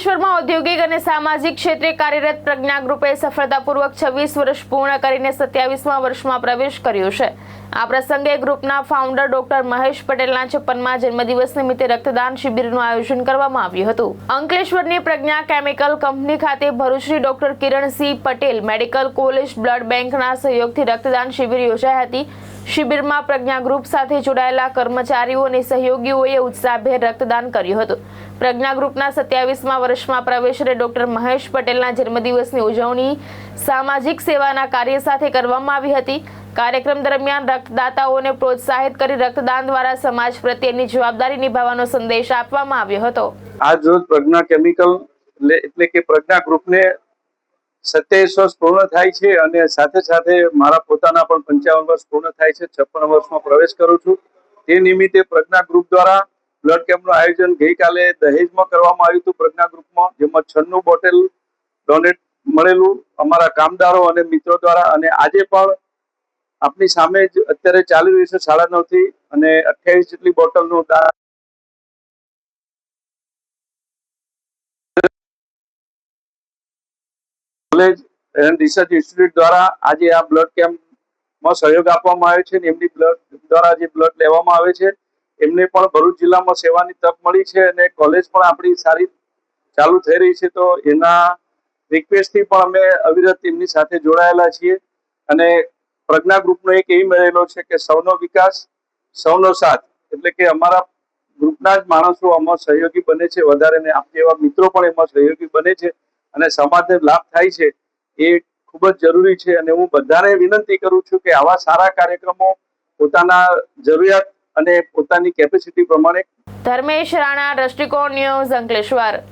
અંકલેશ્વરમાં ઔદ્યોગિક અને સામાજિક ક્ષેત્રે કાર્યરત પ્રજ્ઞા ગ્રુપે સફળતાપૂર્વક 26 વર્ષ પૂર્ણ કરીને 27મા વર્ષમાં પ્રવેશ કર્યો છે। આ પ્રસંગે ગ્રુપના ફાઉન્ડર ડોક્ટર મહેશ પટેલના 56મા જન્મદિવસ નિમિત્તે રક્તદાન શિબિરનું આયોજન કરવામાં આવ્યું હતું। અંકલેશ્વરની પ્રજ્ઞા કેમિકલ કંપની ખાતે ભરૂચની doctor Kiransinh Patel medical college blood બેંકના સહયોગથી રક્તદાન શિબિર યોજાઈ હતી। શિબિરમાં પ્રજ્ઞા ગ્રુપ સાથે જોડાયેલા કર્મચારીઓ અને સહયોગીઓએ ઉત્સાહભેર રક્તદાન કર્યું હતું। પ્રજ્ઞા ગ્રુપના 27મા વર્ષમાં પ્રવેશરે ડોક્ટર મહેશ પટેલના જન્મદિવસની ઉજવણી સામાજિક સેવાના કાર્ય સાથે કરવામાં આવી હતી। કાર્યક્રમ દરમિયાન રક્તદાતાઓને પ્રોત્સાહિત કરી રક્તદાન દ્વારા સમાજ પ્રત્યેની જવાબદારી નિભાવવાનો સંદેશ આપવામાં આવ્યો હતો। આજ રોજ પ્રજ્ઞા કેમિકલ એટલે કે પ્રજ્ઞા ગ્રુપને 27 વર્ષ પૂર્ણ થાય છે અને સાથે સાથે મારા પોતાના પણ 55 વર્ષ પૂર્ણ થાય છે। 56 વર્ષમાં પ્રવેશ કરું છું। તે નિમિત્તે પ્રજ્ઞા ગ્રુપ દ્વારા બ્લડ કેમ્પનું આયોજન ગઈકાલે દહેજમાં કરવામાં આવ્યું હતું। પ્રજ્ઞા ગ્રુપમાં જેમાં 96 બોટલ ડોનેટ મળેલું અમારા કામદારો અને મિત્રો દ્વારા, અને આજે પણ આપની સામે જ અત્યારે ચાલી રહ્યું છે 9:30 થી અને 28 જેટલી બોટલનું દાન કોલેજ એન્ડ રિસર્ચ ઇન્સ્ટિટ્યૂટ દ્વારા આજે આ બ્લડ કેમ્પમાં સહયોગ આપવામાં આવ્યો છે। એમની બ્લડ દ્વારા જે બ્લડ લેવામાં આવે છે એમને પણ ભરૂચ જિલ્લામાં સેવાની તક મળી છે અને કોલેજ પણ આપણી સારી ચાલુ થઈ રહી છે। તો એના રિક્વેસ્ટથી પણ અમે અવિરત એમની સાથે જોડાયેલા છીએ અને પ્રજ્ઞા ગ્રુપનો એક એમ રહેલો છે કે સૌનો વિકાસ સૌનો સાથ, એટલે કે અમારા ગ્રુપના જ માણસો આમાં સહયોગી બને છે વધારે, ને આપ જેવા મિત્રો પણ એમાં સહયોગી બને છે અને સમાજને લાભ થાય છે એ ખૂબ જ જરૂરી છે। અને હું બધાને વિનંતી કરું છું કે આવા સારા કાર્યક્રમો પોતાના જરૂરિયાત અને પોતાની કેપેસિટી પ્રમાણે। ધર્મેશ રાણા, દ્રષ્ટિકોણ ન્યૂઝ, અંકલેશ્વર।